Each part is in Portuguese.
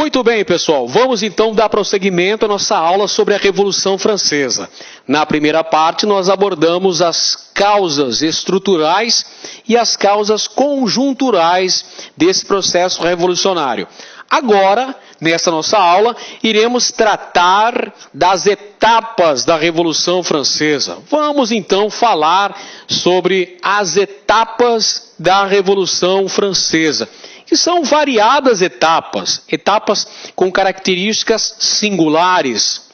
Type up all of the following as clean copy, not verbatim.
Muito bem, pessoal. Vamos então dar prosseguimento à nossa aula sobre a Revolução Francesa. Na primeira parte, nós abordamos as causas estruturais e as causas conjunturais desse processo revolucionário. Agora, nessa nossa aula, iremos tratar das etapas da Revolução Francesa. Vamos então falar sobre as etapas da Revolução Francesa, que são variadas etapas com características singulares,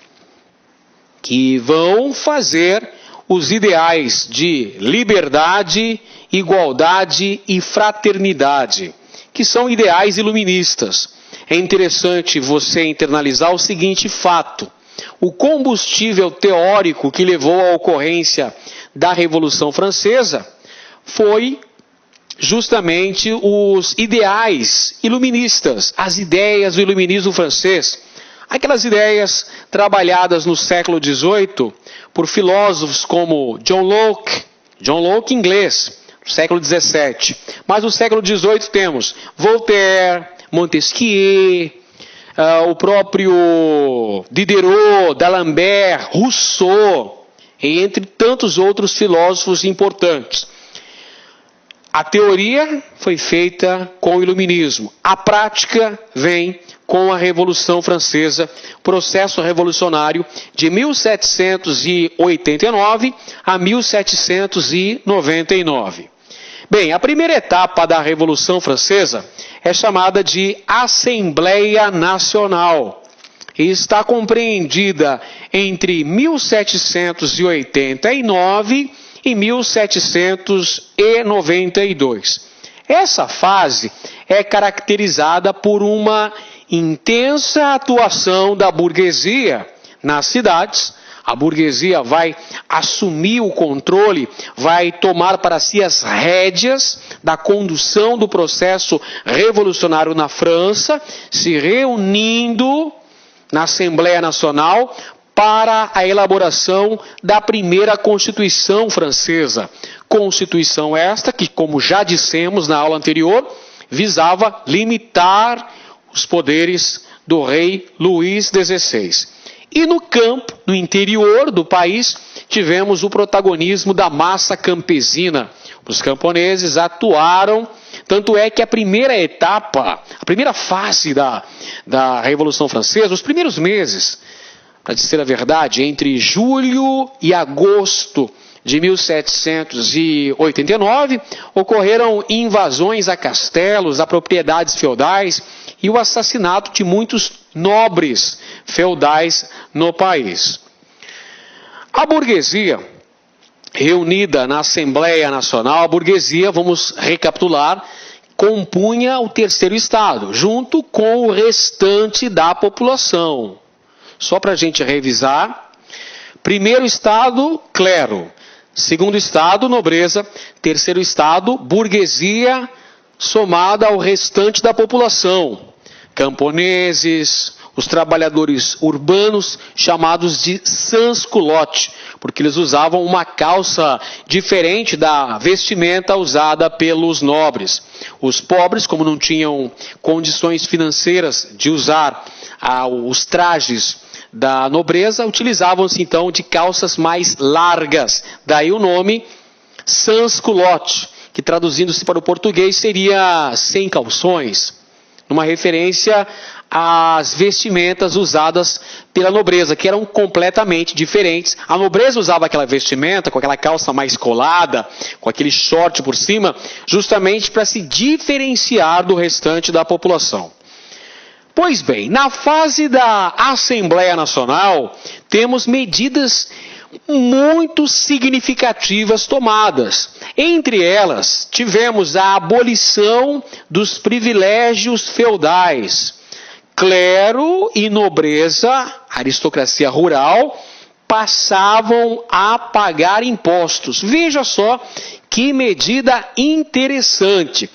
que vão fazer os ideais de liberdade, igualdade e fraternidade, que são ideais iluministas. É interessante você internalizar o seguinte fato: o combustível teórico que levou à ocorrência da Revolução Francesa foi justamente os ideais iluministas, as ideias do iluminismo francês, aquelas ideias trabalhadas no século XVIII por filósofos como John Locke inglês, no século XVII, mas no século XVIII temos Voltaire, Montesquieu, o próprio Diderot, D'Alembert, Rousseau, entre tantos outros filósofos importantes. A teoria foi feita com o iluminismo, a prática vem com a Revolução Francesa, processo revolucionário de 1789 a 1799. Bem, a primeira etapa da Revolução Francesa é chamada de Assembleia Nacional e está compreendida entre 1789 e 1792. Essa fase é caracterizada por uma intensa atuação da burguesia nas cidades. A burguesia vai assumir o controle, vai tomar para si as rédeas da condução do processo revolucionário na França, se reunindo na Assembleia Nacional para a elaboração da primeira Constituição francesa. Constituição esta que, como já dissemos na aula anterior, visava limitar os poderes do rei Luís XVI. E no campo, no interior do país, tivemos o protagonismo da massa campesina. Os camponeses atuaram, tanto é que a primeira etapa, a primeira fase da Revolução Francesa, os primeiros meses, para dizer a verdade, entre julho e agosto de 1789, ocorreram invasões a castelos, a propriedades feudais e o assassinato de muitos nobres feudais no país. A burguesia, reunida na Assembleia Nacional, a burguesia, vamos recapitular, compunha o terceiro estado, junto com o restante da população. Só para a gente revisar: primeiro estado, clero; segundo estado, nobreza; terceiro estado, burguesia somada ao restante da população, camponeses, os trabalhadores urbanos, chamados de sans-culottes, porque eles usavam uma calça diferente da vestimenta usada pelos nobres. Os pobres, como não tinham condições financeiras de usar os trajes da nobreza, utilizavam-se então de calças mais largas. Daí o nome sans-culottes, que traduzindo-se para o português seria sem calções, numa referência às vestimentas usadas pela nobreza, que eram completamente diferentes. A nobreza usava aquela vestimenta com aquela calça mais colada, com aquele short por cima, justamente para se diferenciar do restante da população. Pois bem, na fase da Assembleia Nacional, temos medidas muito significativas tomadas. Entre elas, tivemos a abolição dos privilégios feudais. Clero e nobreza, aristocracia rural, passavam a pagar impostos. Veja só que medida interessante.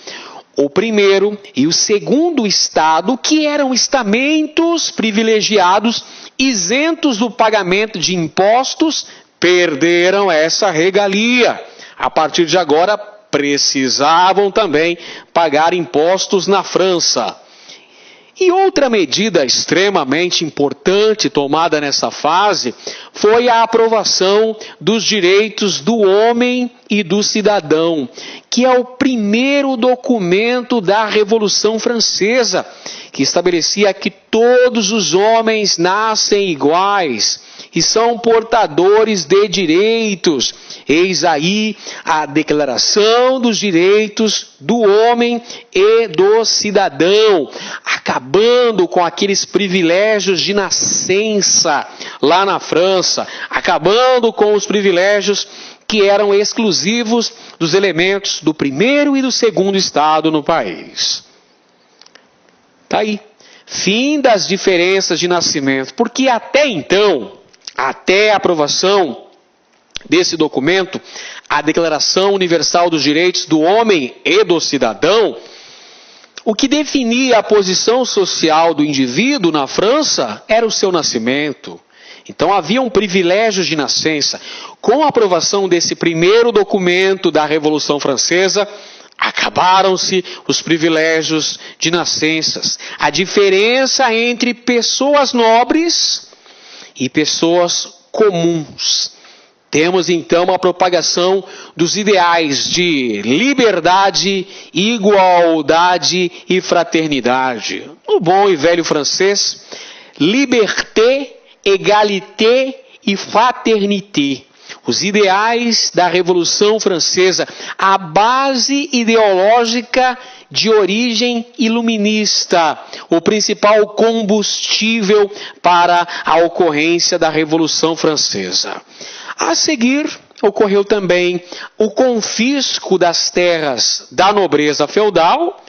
O primeiro e o segundo estado, que eram estamentos privilegiados, isentos do pagamento de impostos, perderam essa regalia. A partir de agora, precisavam também pagar impostos na França. E outra medida extremamente importante tomada nessa fase foi a aprovação dos direitos do homem e do cidadão, que é o primeiro documento da Revolução Francesa, que estabelecia que todos os homens nascem iguais e são portadores de direitos. Eis aí a Declaração dos Direitos do Homem e do Cidadão, acabando com aqueles privilégios de nascença lá na França, acabando com os privilégios que eram exclusivos dos elementos do primeiro e do segundo estado no país. Está aí. Fim das diferenças de nascimento, porque até então, até a aprovação desse documento, a Declaração Universal dos Direitos do Homem e do Cidadão, o que definia a posição social do indivíduo na França era o seu nascimento. Então havia um privilégio de nascença. Com a aprovação desse primeiro documento da Revolução Francesa, acabaram-se os privilégios de nascenças. A diferença entre pessoas nobres e pessoas comuns. Temos então a propagação dos ideais de liberdade, igualdade e fraternidade. No bom e velho francês, liberté, égalité e fraternité. Os ideais da Revolução Francesa, a base ideológica de origem iluminista, o principal combustível para a ocorrência da Revolução Francesa. A seguir, ocorreu também o confisco das terras da nobreza feudal,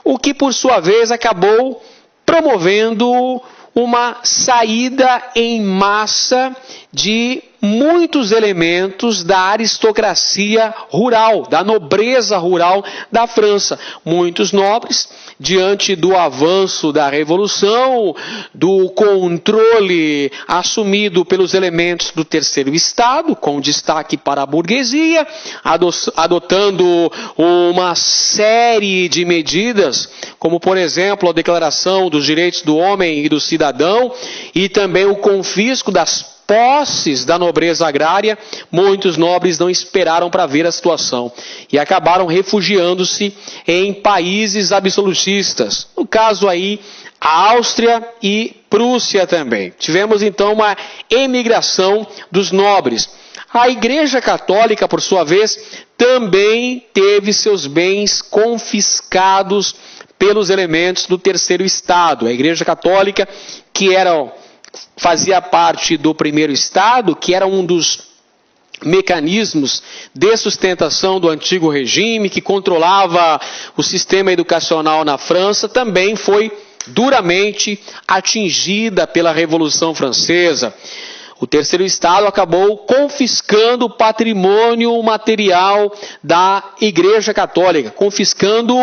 o que por sua vez acabou promovendo uma saída em massa de muitos elementos da aristocracia rural, da nobreza rural da França. Muitos nobres, diante do avanço da Revolução, do controle assumido pelos elementos do terceiro estado, com destaque para a burguesia, adotando uma série de medidas, como por exemplo a Declaração dos Direitos do Homem e do Cidadão, e também o confisco das posses da nobreza agrária. Muitos nobres não esperaram para ver a situação e acabaram refugiando-se em países absolutistas. No caso aí, a Áustria e Prússia também. Tivemos então uma emigração dos nobres. A Igreja Católica, por sua vez, também teve seus bens confiscados pelos elementos do terceiro estado. A Igreja Católica, que fazia parte do primeiro estado, que era um dos mecanismos de sustentação do antigo regime, que controlava o sistema educacional na França, também foi duramente atingida pela Revolução Francesa. O terceiro estado acabou confiscando o patrimônio material da Igreja Católica, confiscando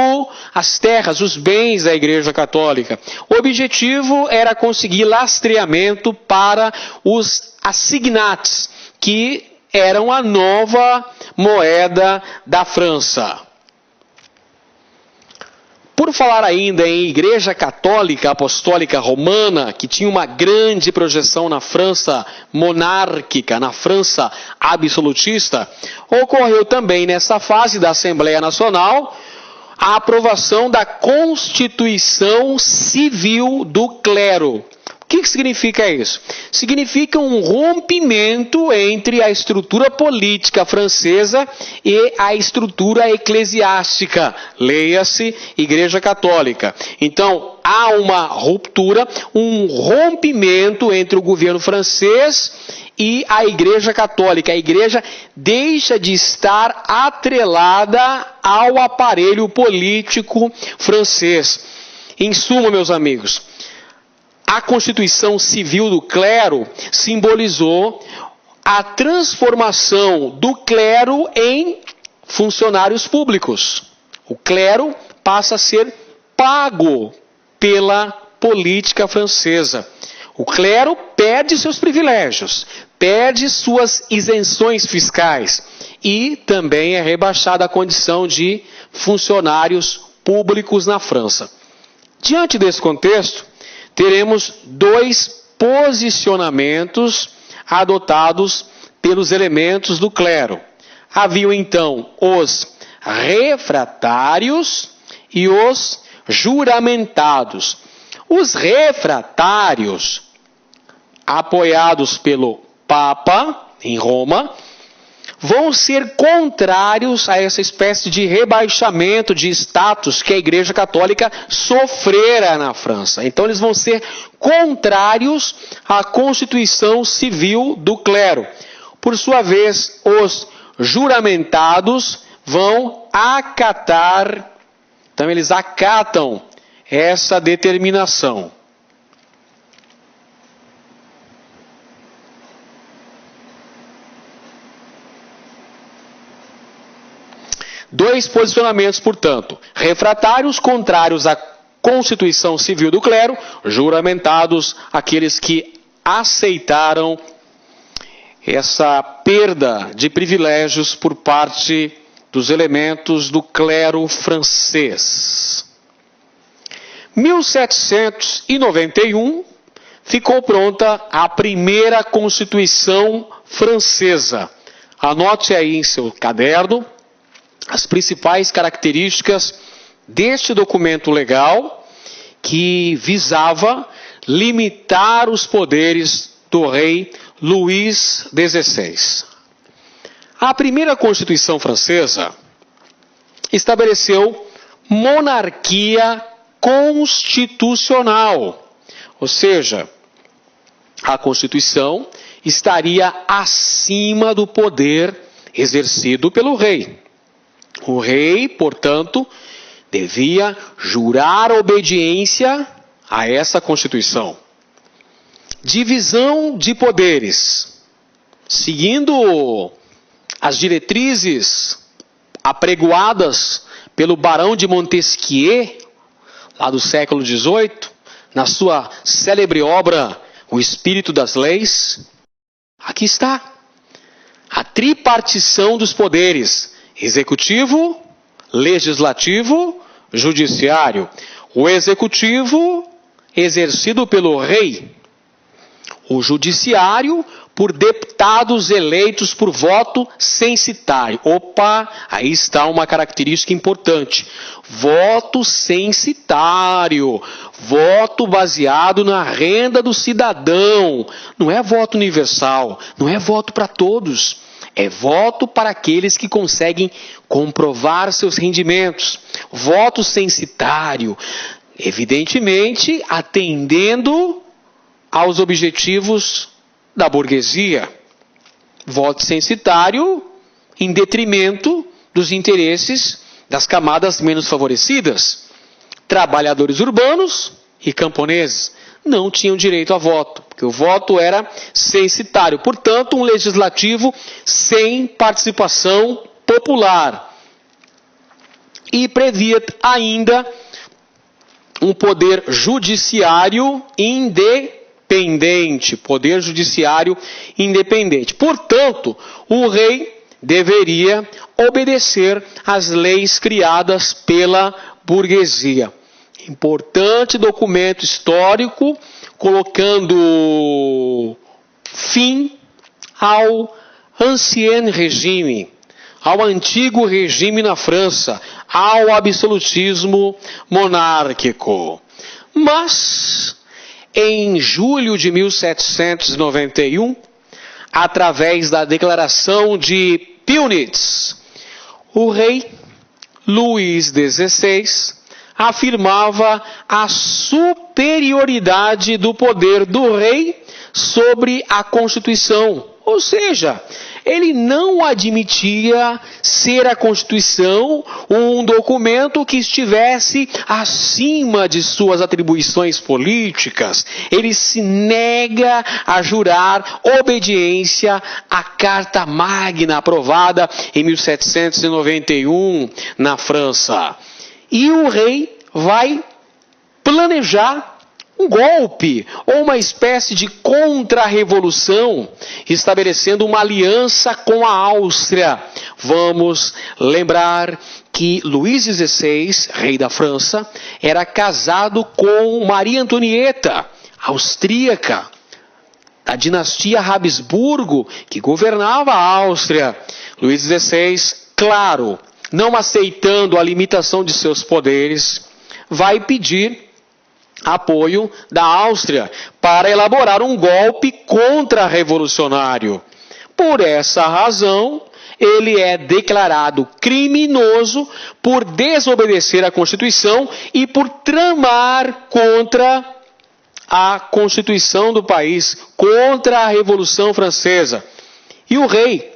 as terras, os bens da Igreja Católica. O objetivo era conseguir lastreamento para os assignats, que eram a nova moeda da França. Por falar ainda em Igreja Católica Apostólica Romana, que tinha uma grande projeção na França monárquica, na França absolutista, ocorreu também nessa fase da Assembleia Nacional a aprovação da Constituição Civil do Clero. O que significa isso? Significa um rompimento entre a estrutura política francesa e a estrutura eclesiástica, leia-se Igreja Católica. Então, há uma ruptura, um rompimento entre o governo francês e a Igreja Católica. A Igreja deixa de estar atrelada ao aparelho político francês. Em suma, meus amigos, a Constituição Civil do Clero simbolizou a transformação do clero em funcionários públicos. O clero passa a ser pago pela política francesa. O clero perde seus privilégios, perde suas isenções fiscais e também é rebaixada à condição de funcionários públicos na França. Diante desse contexto, teremos dois posicionamentos adotados pelos elementos do clero. Haviam então os refratários e os juramentados. Os refratários, apoiados pelo Papa em Roma, vão ser contrários a essa espécie de rebaixamento de status que a Igreja Católica sofrera na França. Então eles vão ser contrários à Constituição Civil do clero. Por sua vez, os juramentados vão acatar, então eles acatam essa determinação. Dois posicionamentos, portanto, refratários contrários à Constituição Civil do clero, juramentados aqueles que aceitaram essa perda de privilégios por parte dos elementos do clero francês. 1791 ficou pronta a primeira Constituição francesa. Anote aí em seu caderno as principais características deste documento legal que visava limitar os poderes do rei Luís XVI. A primeira Constituição francesa estabeleceu monarquia constitucional, ou seja, a Constituição estaria acima do poder exercido pelo rei. O rei, portanto, devia jurar obediência a essa Constituição. Divisão de poderes. Seguindo as diretrizes apregoadas pelo Barão de Montesquieu, lá do século XVIII, na sua célebre obra O Espírito das Leis, aqui está a tripartição dos poderes: executivo, legislativo, judiciário. O executivo, exercido pelo rei. O judiciário, por deputados eleitos por voto censitário. Opa, aí está uma característica importante. Voto censitário. Voto baseado na renda do cidadão. Não é voto universal, não é voto para todos. É voto para aqueles que conseguem comprovar seus rendimentos. Voto censitário, evidentemente, atendendo aos objetivos da burguesia. Voto censitário em detrimento dos interesses das camadas menos favorecidas. Trabalhadores urbanos e camponeses não tinham direito a voto, porque o voto era censitário. Portanto, um legislativo sem participação popular. E previa ainda um poder judiciário independente. Poder judiciário independente. Portanto, o rei deveria obedecer às leis criadas pela burguesia. Importante documento histórico, colocando fim ao ancien regime, ao antigo regime na França, ao absolutismo monárquico. Mas, em julho de 1791, através da declaração de Pillnitz, o rei Luís XVI afirmava a superioridade do poder do rei sobre a Constituição. Ou seja, ele não admitia ser a Constituição um documento que estivesse acima de suas atribuições políticas. Ele se nega a jurar obediência à Carta Magna aprovada em 1791 na França. E o rei vai planejar um golpe ou uma espécie de contra-revolução, estabelecendo uma aliança com a Áustria. Vamos lembrar que Luís XVI, rei da França, era casado com Maria Antonieta, austríaca, da dinastia Habsburgo, que governava a Áustria. Luís XVI, claro, não aceitando a limitação de seus poderes, vai pedir apoio da Áustria para elaborar um golpe contra-revolucionário. Por essa razão, ele é declarado criminoso por desobedecer à Constituição e por tramar contra a Constituição do país, contra a Revolução Francesa. E o rei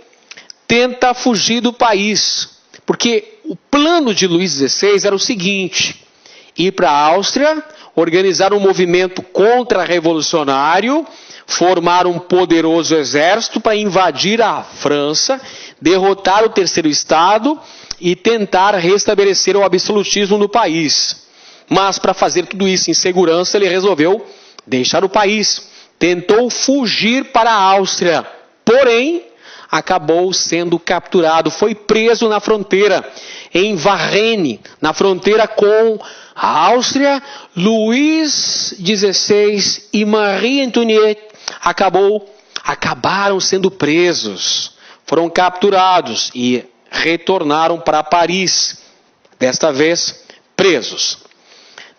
tenta fugir do país, porque o plano de Luís XVI era o seguinte: ir para a Áustria, organizar um movimento contra-revolucionário, formar um poderoso exército para invadir a França, derrotar o terceiro Estado e tentar restabelecer o absolutismo no país. Mas para fazer tudo isso em segurança, ele resolveu deixar o país. Tentou fugir para a Áustria, porém acabou sendo capturado, foi preso na fronteira, em Varennes, na fronteira com a Áustria. Luís XVI e Marie Antoinette acabaram sendo presos, foram capturados e retornaram para Paris, desta vez presos.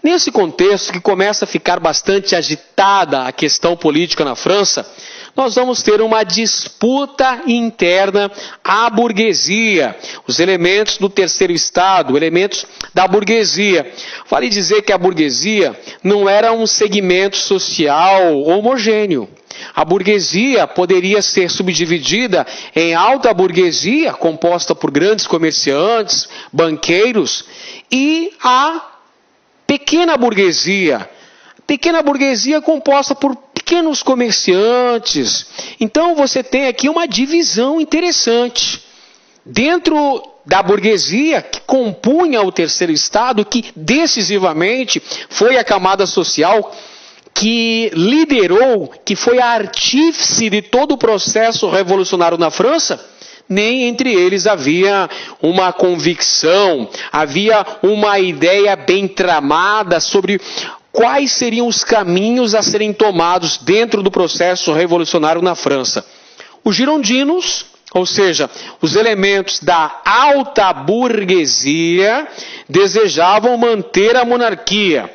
Nesse contexto que começa a ficar bastante agitada a questão política na França, nós vamos ter uma disputa interna à burguesia, os elementos do terceiro Estado, elementos da burguesia. Vale dizer que a burguesia não era um segmento social homogêneo. A burguesia poderia ser subdividida em alta burguesia, composta por grandes comerciantes, banqueiros, e a pequena burguesia composta por pequenos comerciantes. Então você tem aqui uma divisão interessante. Dentro da burguesia que compunha o terceiro Estado, que decisivamente foi a camada social que liderou, que foi a artífice de todo o processo revolucionário na França, nem entre eles havia uma convicção, havia uma ideia bem tramada sobre quais seriam os caminhos a serem tomados dentro do processo revolucionário na França. Os girondinos, ou seja, os elementos da alta burguesia, desejavam manter a monarquia.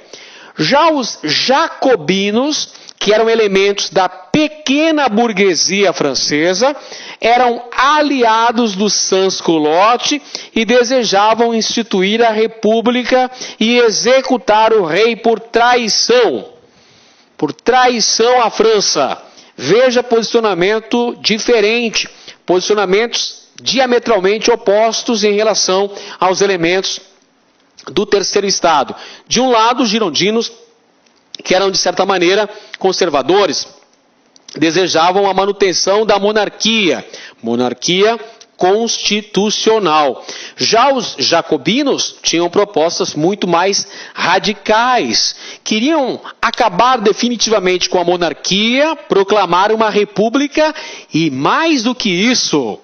Já os jacobinos, que eram elementos da pequena burguesia francesa, eram aliados do sans-culotte e desejavam instituir a república e executar o rei por traição à França. Veja posicionamento diferente, posicionamentos diametralmente opostos em relação aos elementos do terceiro Estado. De um lado, os girondinos, que eram de certa maneira conservadores, desejavam a manutenção da monarquia constitucional. Já os jacobinos tinham propostas muito mais radicais. Queriam acabar definitivamente com a monarquia, proclamar uma república e, mais do que isso,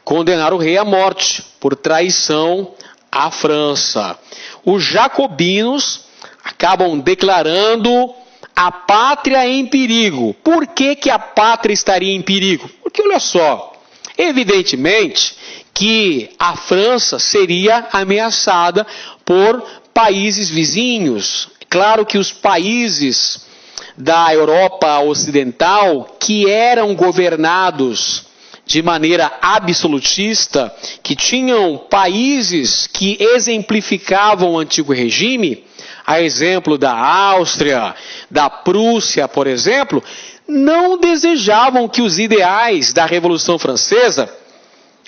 condenar o rei à morte por traição à França. Os jacobinos acabam declarando a pátria em perigo. Por que a pátria estaria em perigo? Porque, olha só, evidentemente que a França seria ameaçada por países vizinhos. Claro que os países da Europa Ocidental, que eram governados de maneira absolutista, que tinham países que exemplificavam o antigo regime, a exemplo da Áustria, da Prússia, por exemplo, não desejavam que os ideais da Revolução Francesa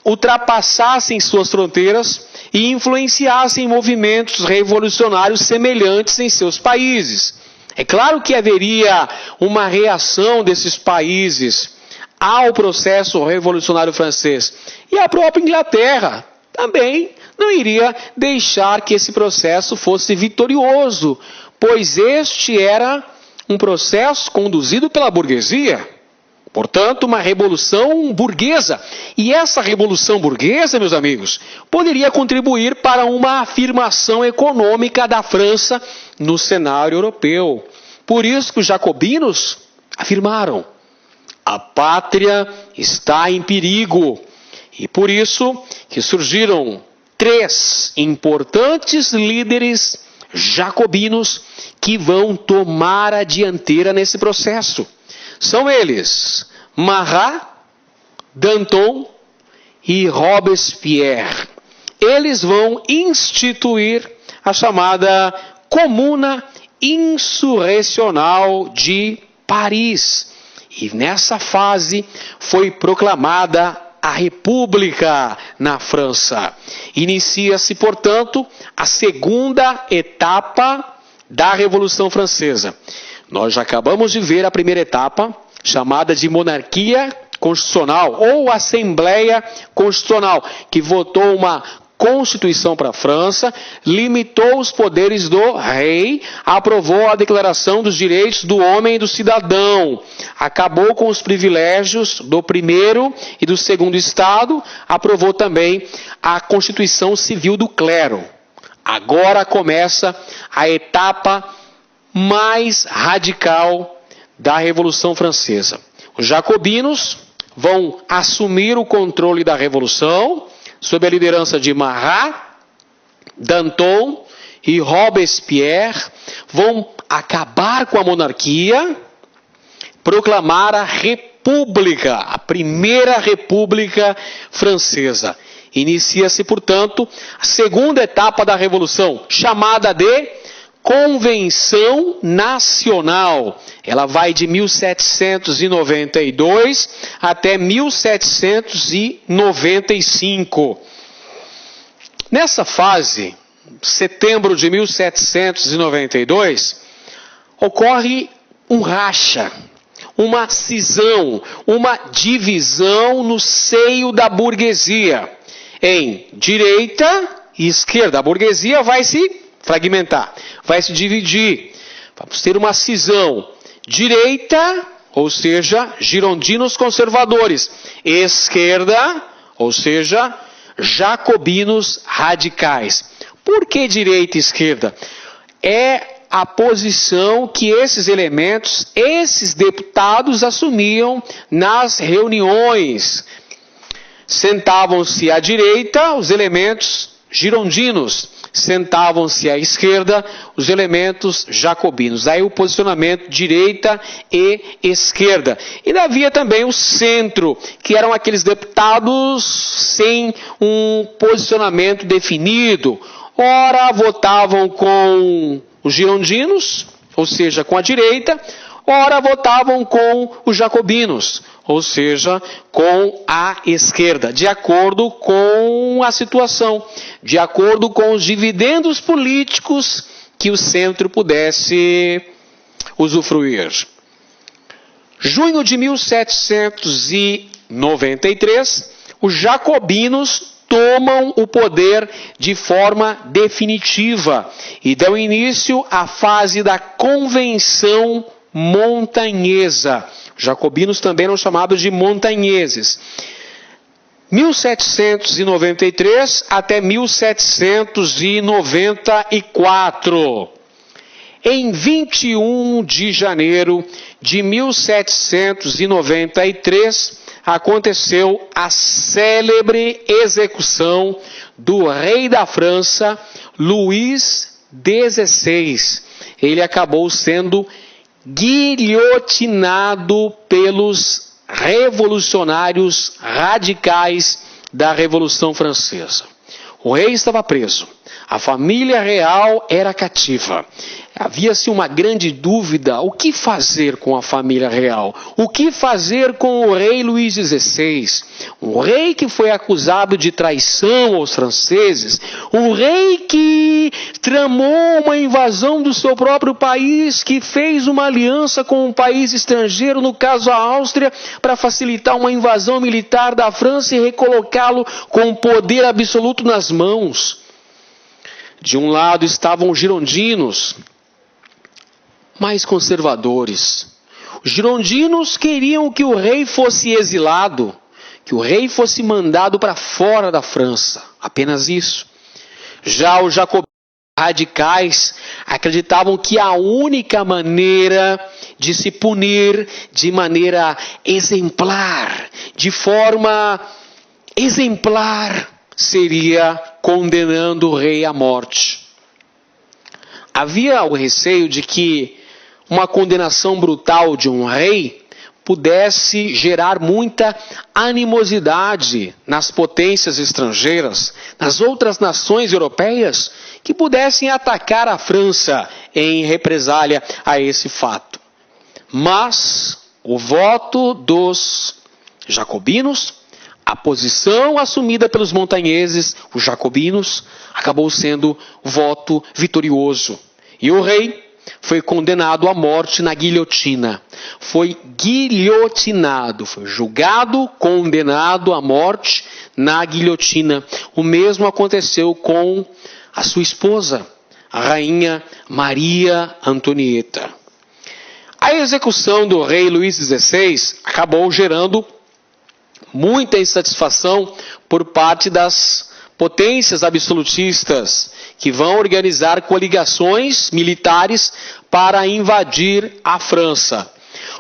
ultrapassassem suas fronteiras e influenciassem movimentos revolucionários semelhantes em seus países. É claro que haveria uma reação desses países ao processo revolucionário francês. E a própria Inglaterra também não iria deixar que esse processo fosse vitorioso, pois este era um processo conduzido pela burguesia. Portanto, uma revolução burguesa. E essa revolução burguesa, meus amigos, poderia contribuir para uma afirmação econômica da França no cenário europeu. Por isso que os jacobinos afirmaram: a pátria está em perigo. E por isso que surgiram 3 importantes líderes jacobinos que vão tomar a dianteira nesse processo. São eles, Marat, Danton e Robespierre. Eles vão instituir a chamada Comuna Insurrecional de Paris. E nessa fase foi proclamada a República na França. Inicia-se, portanto, a segunda etapa da Revolução Francesa. Nós já acabamos de ver a primeira etapa, chamada de monarquia constitucional ou Assembleia Constitucional, que votou uma Constituição para a França, limitou os poderes do rei, aprovou a Declaração dos Direitos do Homem e do Cidadão, acabou com os privilégios do primeiro e do segundo Estado, aprovou também a Constituição Civil do Clero. Agora começa a etapa mais radical da Revolução Francesa. Os jacobinos vão assumir o controle da Revolução, sob a liderança de Marat, Danton e Robespierre, vão acabar com a monarquia, proclamar a República, a primeira República Francesa. Inicia-se, portanto, a segunda etapa da Revolução, chamada de Convenção Nacional. Ela vai de 1792 até 1795. Nessa fase, setembro de 1792, ocorre um racha, uma cisão, uma divisão no seio da burguesia, em direita e esquerda. A burguesia vai se fragmentar, vai se dividir. Vamos ter uma cisão. Direita, ou seja, girondinos conservadores. Esquerda, ou seja, jacobinos radicais. Por que direita e esquerda? É a posição que esses elementos, esses deputados assumiam nas reuniões. Sentavam-se à direita os elementos girondinos, sentavam-se à esquerda os elementos jacobinos. Daí o posicionamento direita e esquerda. E havia também o centro, que eram aqueles deputados sem um posicionamento definido. Ora votavam com os girondinos, ou seja, com a direita, ora votavam com os jacobinos, ou seja, com a esquerda, de acordo com a situação, de acordo com os dividendos políticos que o centro pudesse usufruir. Junho de 1793, os jacobinos tomam o poder de forma definitiva e dão início à fase da Convenção Montanhesa. Os jacobinos também eram chamados de montanheses. 1793 até 1794. Em 21 de janeiro de 1793, aconteceu a célebre execução do rei da França, Luís XVI. Ele acabou sendo guilhotinado pelos revolucionários radicais da Revolução Francesa. O rei estava preso. A família real era cativa. Havia-se uma grande dúvida: o que fazer com a família real? O que fazer com o rei Luís XVI? Um rei que foi acusado de traição aos franceses, um rei que tramou uma invasão do seu próprio país, que fez uma aliança com um país estrangeiro, no caso a Áustria, para facilitar uma invasão militar da França e recolocá-lo com poder absoluto nas mãos. De um lado estavam os girondinos, mais conservadores, Os girondinos queriam que o rei fosse exilado, que o rei fosse mandado para fora da França, apenas isso. Já os jacobinos radicais acreditavam que a única maneira de se punir de maneira exemplar, de forma exemplar, seria condenando o rei à morte. Havia o receio de que uma condenação brutal de um rei pudesse gerar muita animosidade nas potências estrangeiras, nas outras nações europeias, que pudessem atacar a França em represália a esse fato. Mas o voto dos jacobinos, a posição assumida pelos montanheses, os jacobinos, acabou sendo voto vitorioso. E o rei foi condenado à morte na guilhotina. Foi guilhotinado, foi julgado, condenado à morte na guilhotina. O mesmo aconteceu com a sua esposa, a rainha Maria Antonieta. A execução do rei Luís XVI acabou gerando muita insatisfação por parte das potências absolutistas, que vão organizar coligações militares para invadir a França.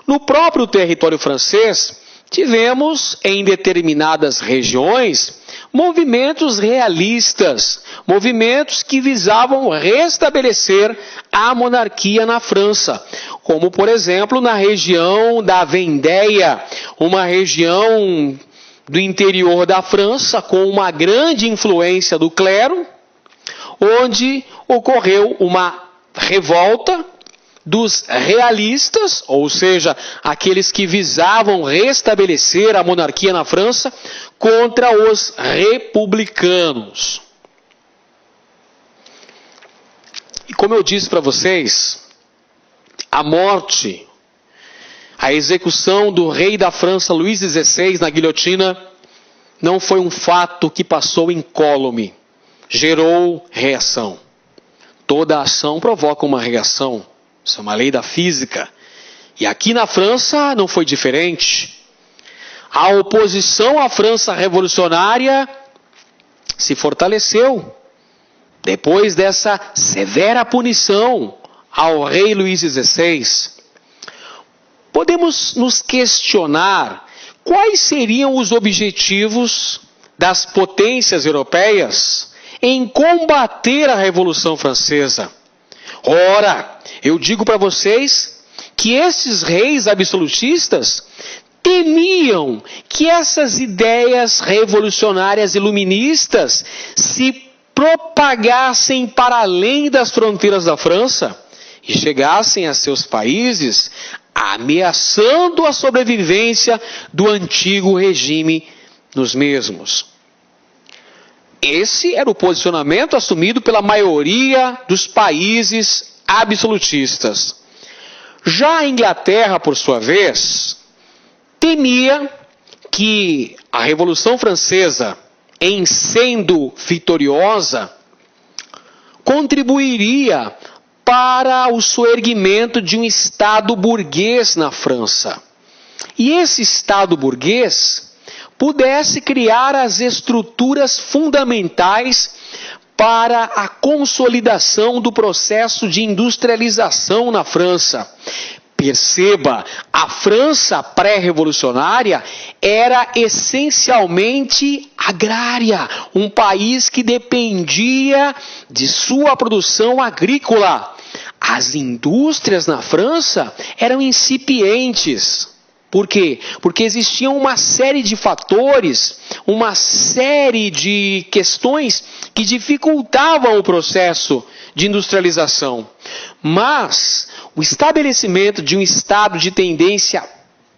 No próprio território francês, tivemos em determinadas regiões movimentos realistas, movimentos que visavam restabelecer a monarquia na França, como por exemplo na região da Vendéia, uma região do interior da França com uma grande influência do clero, onde ocorreu uma revolta dos realistas, ou seja, aqueles que visavam restabelecer a monarquia na França, contra os republicanos. E como eu disse para vocês, a morte, a execução do rei da França, Luís XVI, na guilhotina, não foi um fato que passou incólume. Gerou reação. Toda ação provoca uma reação. Isso é uma lei da física. E aqui na França não foi diferente. A oposição à França revolucionária se fortaleceu depois dessa severa punição ao rei Luís XVI. Podemos nos questionar quais seriam os objetivos das potências europeias em combater a Revolução Francesa. Ora, eu digo para vocês que esses reis absolutistas temiam que essas ideias revolucionárias iluministas se propagassem para além das fronteiras da França e chegassem a seus países, ameaçando a sobrevivência do antigo regime nos mesmos. Esse era o posicionamento assumido pela maioria dos países absolutistas. Já a Inglaterra, por sua vez, temia que a Revolução Francesa, em sendo vitoriosa, contribuiria para o soerguimento de um Estado burguês na França. E esse Estado burguês pudesse criar as estruturas fundamentais para a consolidação do processo de industrialização na França. Perceba, a França pré-revolucionária era essencialmente agrária, um país que dependia de sua produção agrícola. As indústrias na França eram incipientes. Por quê? Porque existiam uma série de fatores, uma série de questões que dificultavam o processo de industrialização. Mas o estabelecimento de um Estado de tendência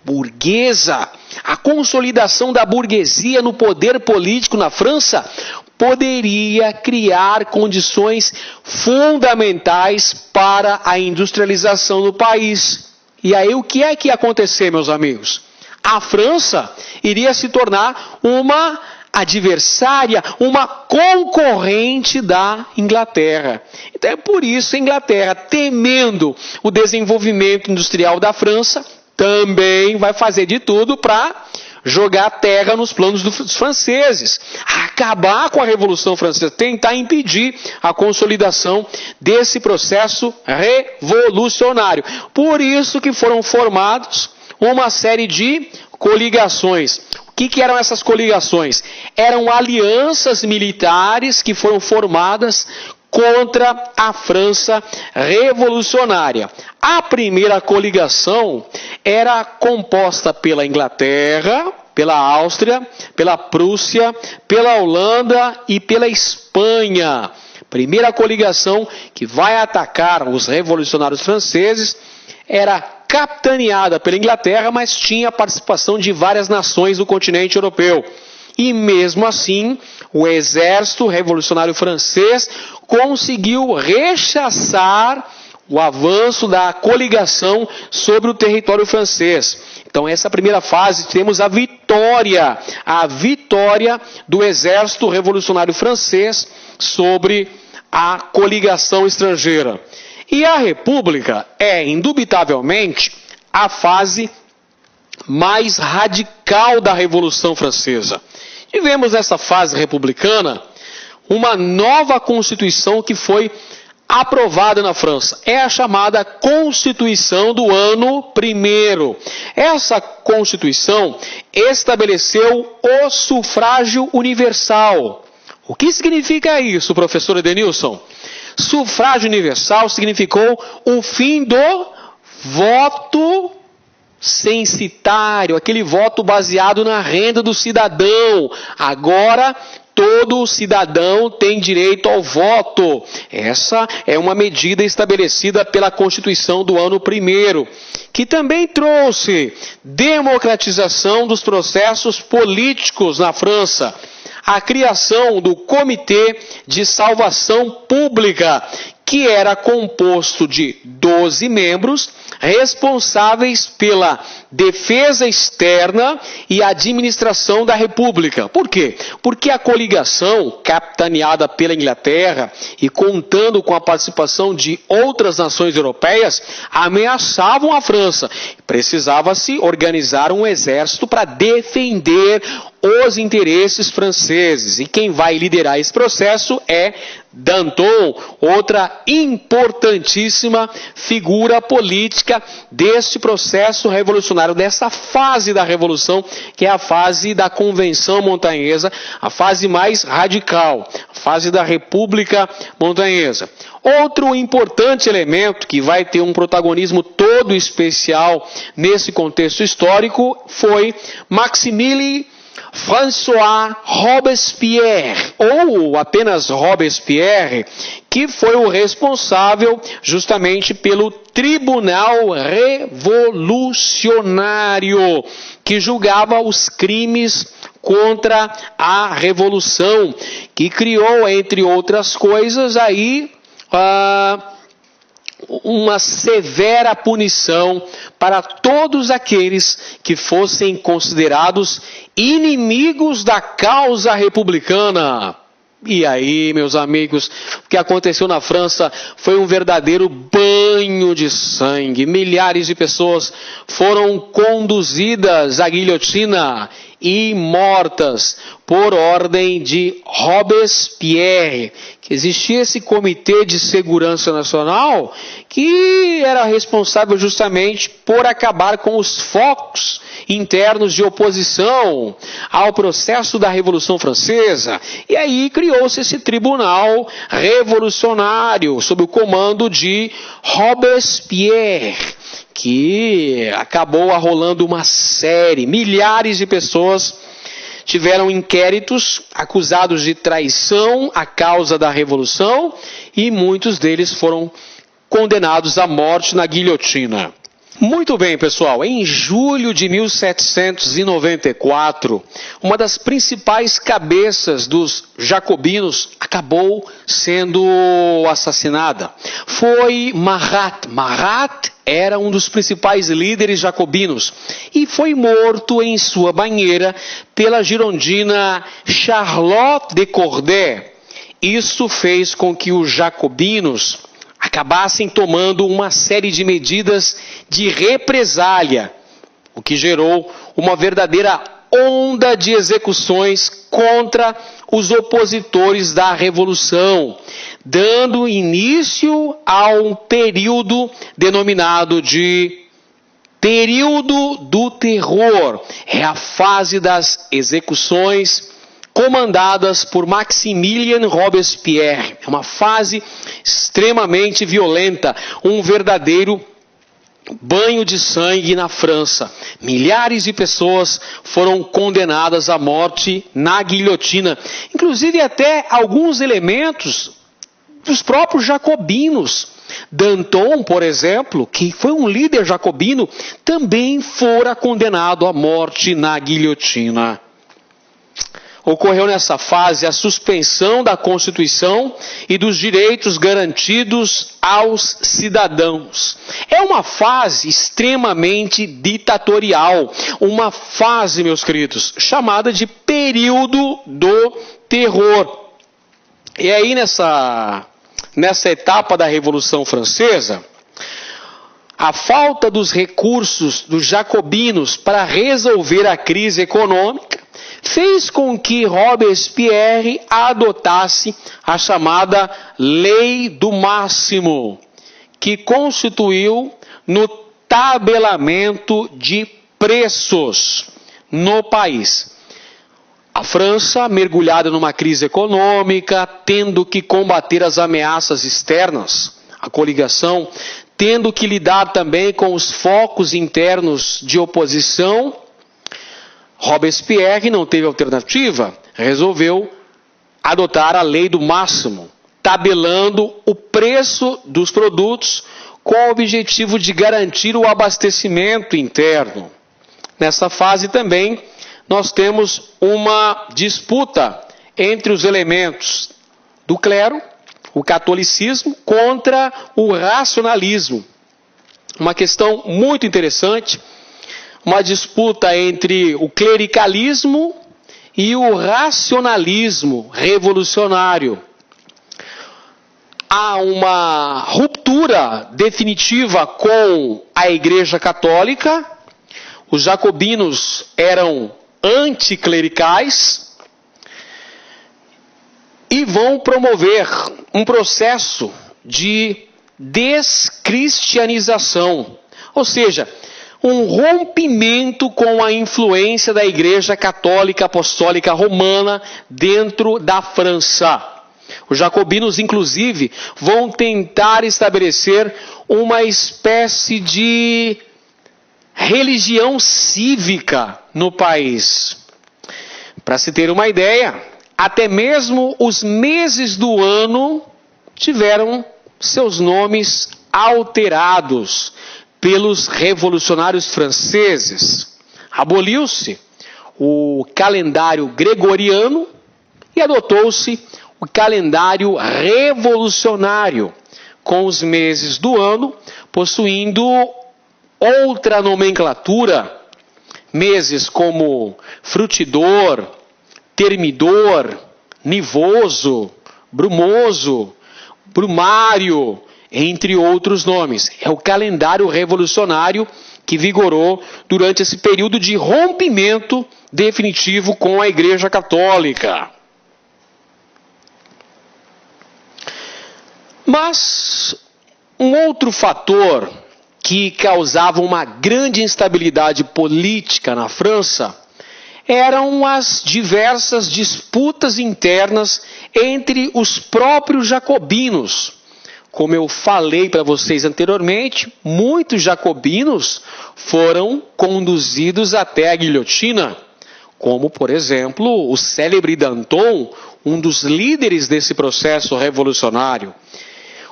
burguesa, a consolidação da burguesia no poder político na França, poderia criar condições fundamentais para a industrialização do país. E aí o que é que ia acontecer, meus amigos? A França iria se tornar uma adversária, uma concorrente da Inglaterra. Então é por isso a Inglaterra, temendo o desenvolvimento industrial da França, também vai fazer de tudo para jogar terra nos planos dos franceses, acabar com a Revolução Francesa, tentar impedir a consolidação desse processo revolucionário. Por isso que foram formados uma série de coligações. O que eram essas coligações? Eram alianças militares que foram formadas contra a França revolucionária. A primeira coligação era composta pela Inglaterra, pela Áustria, pela Prússia, pela Holanda e pela Espanha. Primeira coligação que vai atacar os revolucionários franceses era capitaneada pela Inglaterra, mas tinha a participação de várias nações do continente europeu. E mesmo assim, o exército revolucionário francês conseguiu rechaçar o avanço da coligação sobre o território francês. Então, essa primeira fase, temos a vitória do exército revolucionário francês sobre a coligação estrangeira. E a República é, indubitavelmente, a fase mais radical da Revolução Francesa. Tivemos nessa fase republicana uma nova Constituição que foi aprovada na França. É a chamada Constituição do Ano I. Essa Constituição estabeleceu o sufrágio universal. O que significa isso, professor Edenilson? Sufrágio universal significou o fim do voto censitário, aquele voto baseado na renda do cidadão. Agora, todo cidadão tem direito ao voto. Essa é uma medida estabelecida pela Constituição do Ano I, que também trouxe democratização dos processos políticos na França. A criação do Comitê de Salvação Pública, que era composto de 12 membros responsáveis pela defesa externa e administração da República. Por quê? Porque a coligação, capitaneada pela Inglaterra e contando com a participação de outras nações europeias, ameaçavam a França. Precisava-se organizar um exército para defender os interesses franceses. E quem vai liderar esse processo é Danton, outra importantíssima figura política deste processo revolucionário, dessa fase da Revolução, que é a fase da Convenção Montanhesa, a fase mais radical, a fase da República Montanhesa. Outro importante elemento que vai ter um protagonismo todo especial nesse contexto histórico foi Maximilien François Robespierre, ou apenas Robespierre, que foi o responsável justamente pelo Tribunal Revolucionário, que julgava os crimes contra a Revolução, que criou, entre outras coisas, aí uma severa punição para todos aqueles que fossem considerados inimigos da causa republicana. E aí, meus amigos, o que aconteceu na França foi um verdadeiro banho de sangue. Milhares de pessoas foram conduzidas à guilhotina e mortas por ordem de Robespierre, que existia esse Comitê de Segurança Nacional que era responsável justamente por acabar com os focos internos de oposição ao processo da Revolução Francesa. E aí criou-se esse tribunal revolucionário sob o comando de Robespierre, que acabou arrolando uma série, milhares de pessoas tiveram inquéritos acusados de traição à causa da Revolução e muitos deles foram condenados à morte na guilhotina. Muito bem, pessoal. Em julho de 1794, uma das principais cabeças dos jacobinos acabou sendo assassinada. Foi Marat. Marat era um dos principais líderes jacobinos e foi morto em sua banheira pela girondina Charlotte de Corday. Isso fez com que os jacobinos acabassem tomando uma série de medidas de represália. o que gerou uma verdadeira onda de execuções contra os opositores da Revolução, dando início a um período denominado de Período do Terror. É a fase das execuções comandadas por Maximilien Robespierre. É uma fase extremamente violenta, um verdadeiro banho de sangue na França. Milhares de pessoas foram condenadas à morte na guilhotina. Inclusive até alguns elementos dos próprios jacobinos. Danton, por exemplo, que foi um líder jacobino, também fora condenado à morte na guilhotina. Ocorreu nessa fase a suspensão da Constituição e dos direitos garantidos aos cidadãos. É uma fase extremamente ditatorial, uma fase, meus queridos, chamada de período do terror. E aí nessa etapa da Revolução Francesa, a falta dos recursos dos jacobinos para resolver a crise econômica fez com que Robespierre adotasse a chamada Lei do Máximo, que constituiu no tabelamento de preços no país. A França, mergulhada numa crise econômica, tendo que combater as ameaças externas, a coligação, tendo que lidar também com os focos internos de oposição, Robespierre não teve alternativa, resolveu adotar a lei do máximo, tabelando o preço dos produtos com o objetivo de garantir o abastecimento interno. Nessa fase também, nós temos uma disputa entre os elementos do clero, o catolicismo, contra o racionalismo. Uma questão muito interessante, uma disputa entre o clericalismo e o racionalismo revolucionário. Há uma ruptura definitiva com a Igreja Católica. Os jacobinos eram anticlericais e vão promover um processo de descristianização, ou seja, um rompimento com a influência da Igreja Católica Apostólica Romana dentro da França. Os jacobinos, inclusive, vão tentar estabelecer uma espécie de religião cívica no país. Para se ter uma ideia, até mesmo os meses do ano tiveram seus nomes alterados pelos revolucionários franceses. Aboliu-se o calendário gregoriano e adotou-se o calendário revolucionário, com os meses do ano possuindo outra nomenclatura, meses como frutidor, termidor, nivoso, brumoso, brumário, entre outros nomes. É o calendário revolucionário que vigorou durante esse período de rompimento definitivo com a Igreja Católica. Mas um outro fator que causava uma grande instabilidade política na França eram as diversas disputas internas entre os próprios jacobinos. Como eu falei para vocês anteriormente, muitos jacobinos foram conduzidos até a guilhotina, como, por exemplo, o célebre Danton, um dos líderes desse processo revolucionário.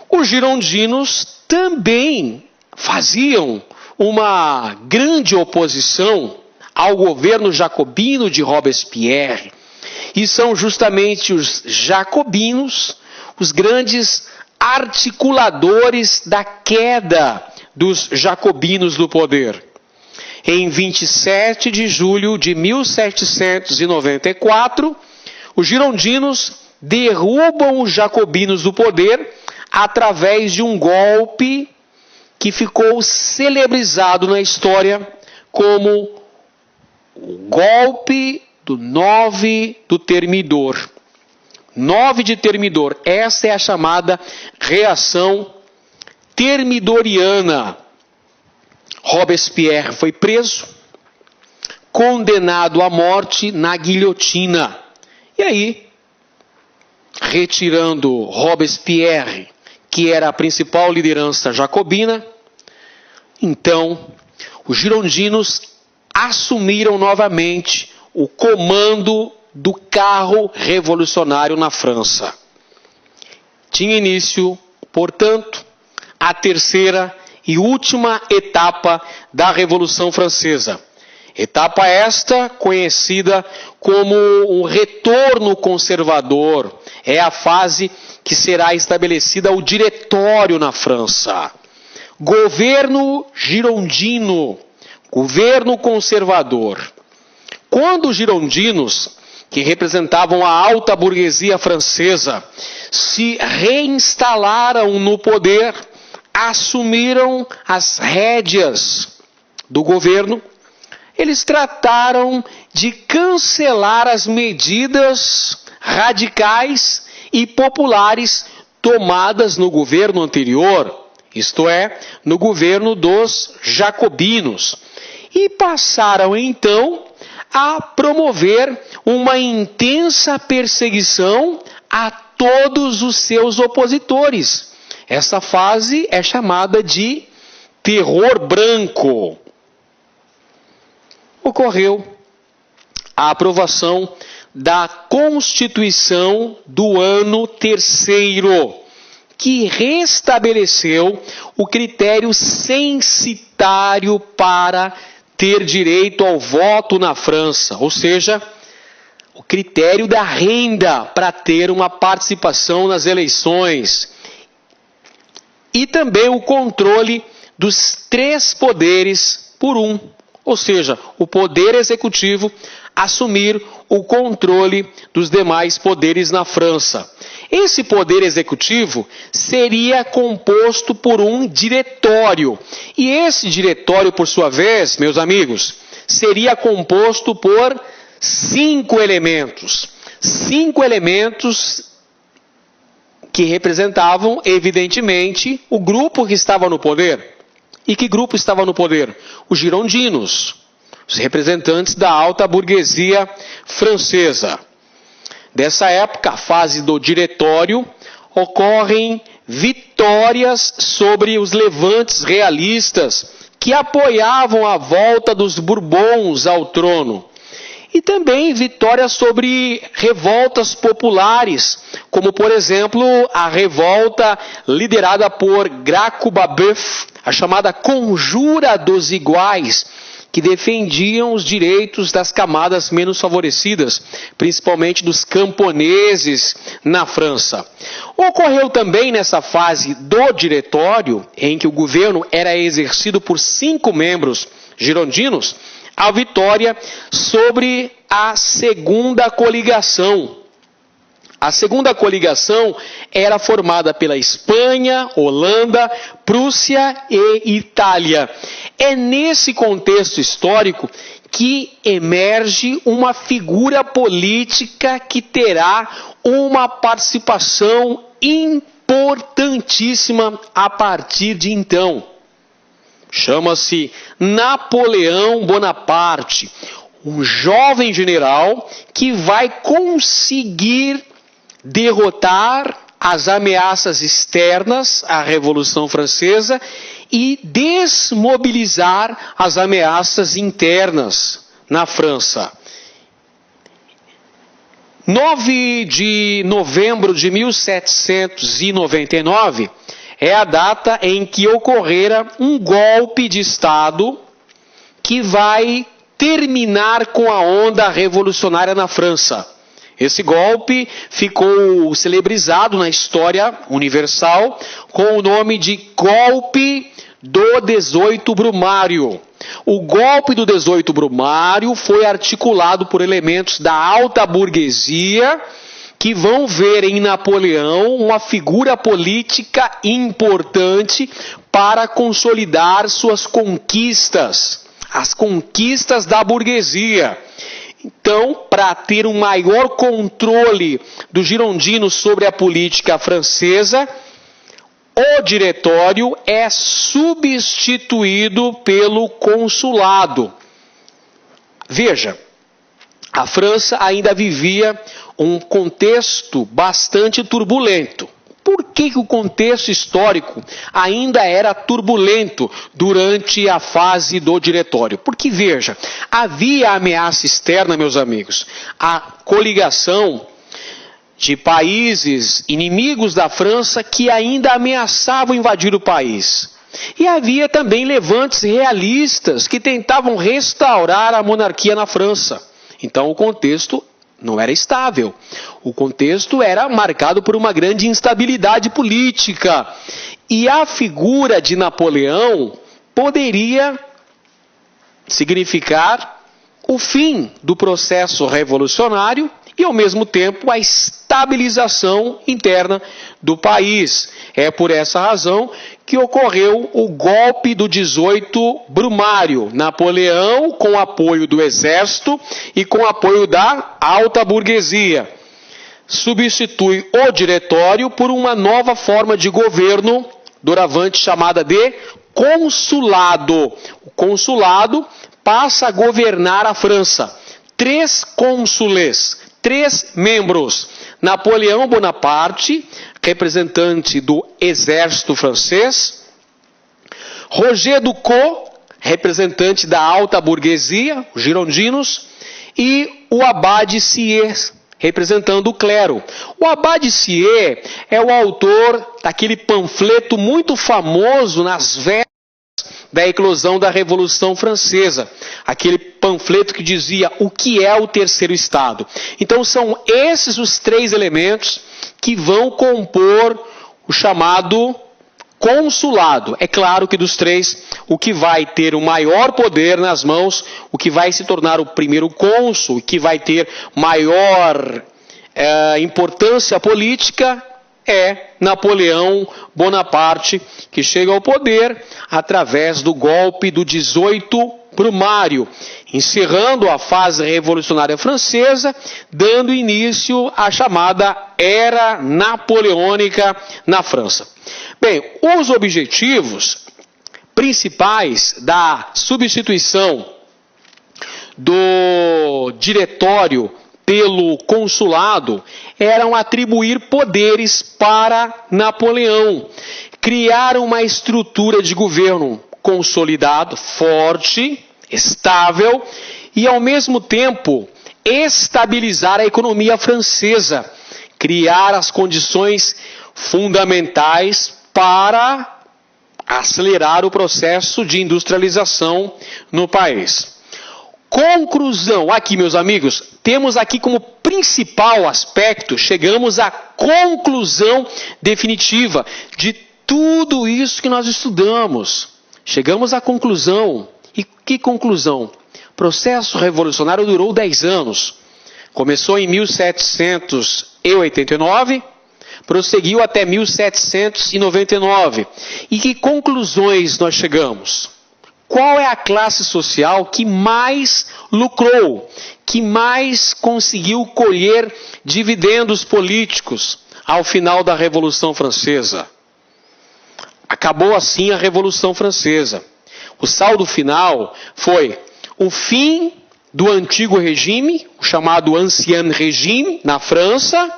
Os girondinos também faziam uma grande oposição ao governo jacobino de Robespierre. E são justamente os jacobinos os grandes articuladores da queda dos jacobinos do poder. Em 27 de julho de 1794, os girondinos derrubam os jacobinos do poder através de um golpe que ficou celebrizado na história como o golpe do 9 do Termidor. 9 de Termidor, essa é a chamada reação termidoriana. Robespierre foi preso, condenado à morte na guilhotina. E aí, retirando Robespierre, que era a principal liderança jacobina, então os girondinos assumiram novamente o comando do carro revolucionário na França. Tinha início, portanto, a terceira e última etapa da Revolução Francesa. Etapa esta conhecida como um retorno conservador. É a fase que será estabelecida o diretório na França. Governo girondino, governo conservador. Quando os girondinos, que representavam a alta burguesia francesa, se reinstalaram no poder, assumiram as rédeas do governo, eles trataram de cancelar as medidas radicais e populares tomadas no governo anterior, isto é, no governo dos jacobinos, e passaram então a promover uma intensa perseguição a todos os seus opositores. Essa fase é chamada de terror branco. Ocorreu a aprovação da Constituição do ano terceiro, que restabeleceu o critério censitário para ter direito ao voto na França, ou seja, o critério da renda para ter uma participação nas eleições. E também o controle dos 3 poderes por um, ou seja, o poder executivo assumir o controle dos demais poderes na França. Esse poder executivo seria composto por um diretório. E esse diretório, por sua vez, meus amigos, seria composto por 5 elementos. 5 elementos que representavam, evidentemente, o grupo que estava no poder. E que grupo estava no poder? Os girondinos, os representantes da alta burguesia francesa. Dessa época, a fase do diretório, ocorrem vitórias sobre os levantes realistas que apoiavam a volta dos Bourbons ao trono. E também vitórias sobre revoltas populares, como por exemplo a revolta liderada por Graco Babeuf, a chamada Conjura dos Iguais, que defendiam os direitos das camadas menos favorecidas, principalmente dos camponeses na França. Ocorreu também nessa fase do diretório, em que o governo era exercido por 5 membros girondinos, a vitória sobre a segunda coligação. A segunda coligação era formada pela Espanha, Holanda, Prússia e Itália. É nesse contexto histórico que emerge uma figura política que terá uma participação importantíssima a partir de então. Chama-se Napoleão Bonaparte, um jovem general que vai conseguir derrotar as ameaças externas à Revolução Francesa e desmobilizar as ameaças internas na França. 9 de novembro de 1799 é a data em que ocorrera um golpe de Estado que vai terminar com a onda revolucionária na França. Esse golpe ficou celebrizado na história universal com o nome de Golpe do 18 Brumário. O golpe do 18 Brumário foi articulado por elementos da alta burguesia que vão ver em Napoleão uma figura política importante para consolidar suas conquistas as conquistas da burguesia. Então, para ter um maior controle dos girondinos sobre a política francesa, o diretório é substituído pelo consulado. Veja, a França ainda vivia um contexto bastante turbulento. Por que o contexto histórico ainda era turbulento durante a fase do diretório? Porque, veja, havia ameaça externa, meus amigos. A coligação de países inimigos da França que ainda ameaçavam invadir o país. E havia também levantes realistas que tentavam restaurar a monarquia na França. Então o contexto não era estável. O contexto era marcado por uma grande instabilidade política. E a figura de Napoleão poderia significar o fim do processo revolucionário e, ao mesmo tempo, a estabilização interna do país. É por essa razão que ocorreu o golpe do 18 Brumário. Napoleão, com apoio do exército e com apoio da alta burguesia, substitui o diretório por uma nova forma de governo, doravante chamada de consulado. O consulado passa a governar a França. 3 cônsules, 3 membros. Napoleão Bonaparte, representante do exército francês. Roger Ducos, representante da alta burguesia, os girondinos. E o Abade Sieyès, representando o clero. O Abade Sieyès é o autor daquele panfleto muito famoso nas vésperas da eclosão da Revolução Francesa. Aquele panfleto que dizia o que é o terceiro estado. Então são esses os 3 elementos que vão compor o chamado consulado. É claro que dos 3, o que vai ter o maior poder nas mãos, o que vai se tornar o primeiro cônsul, o que vai ter maior importância política, é Napoleão Bonaparte, que chega ao poder através do golpe do 18 Brumário, encerrando a fase revolucionária francesa, dando início à chamada Era Napoleônica na França. Bem, os objetivos principais da substituição do diretório pelo consulado eram atribuir poderes para Napoleão, criar uma estrutura de governo consolidado, forte, estável e, ao mesmo tempo, estabilizar a economia francesa, criar as condições fundamentais para acelerar o processo de industrialização no país. Conclusão, aqui meus amigos, temos aqui como principal aspecto, chegamos à conclusão definitiva de tudo isso que nós estudamos. Chegamos à conclusão. E que conclusão? O processo revolucionário durou 10 anos. Começou em 1789, prosseguiu até 1799. E que conclusões nós chegamos? Qual é a classe social que mais lucrou, que mais conseguiu colher dividendos políticos ao final da Revolução Francesa? Acabou assim a Revolução Francesa. O saldo final foi o fim do antigo regime, o chamado Ancien Régime, na França,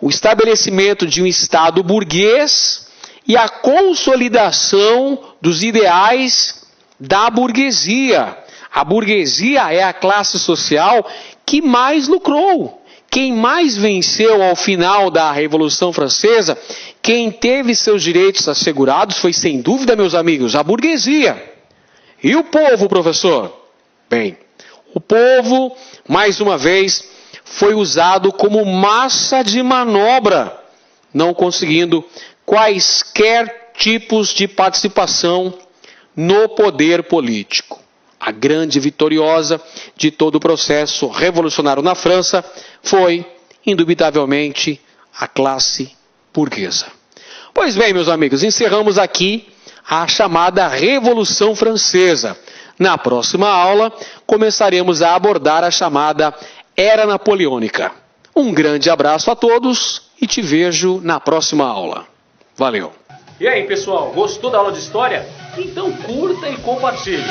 o estabelecimento de um Estado burguês e a consolidação dos ideais da burguesia. A burguesia é a classe social que mais lucrou. Quem mais venceu ao final da Revolução Francesa, quem teve seus direitos assegurados foi, sem dúvida, meus amigos, a burguesia. E o povo, professor? Bem, o povo, mais uma vez, foi usado como massa de manobra, não conseguindo quaisquer tipos de participação no poder político. A grande vitoriosa de todo o processo revolucionário na França foi, indubitavelmente, a classe burguesa. Pois bem, meus amigos, encerramos aqui a chamada Revolução Francesa. Na próxima aula, começaremos a abordar a chamada Era Napoleônica. Um grande abraço a todos e te vejo na próxima aula. Valeu! E aí, pessoal, gostou da aula de história? Então curta e compartilhe.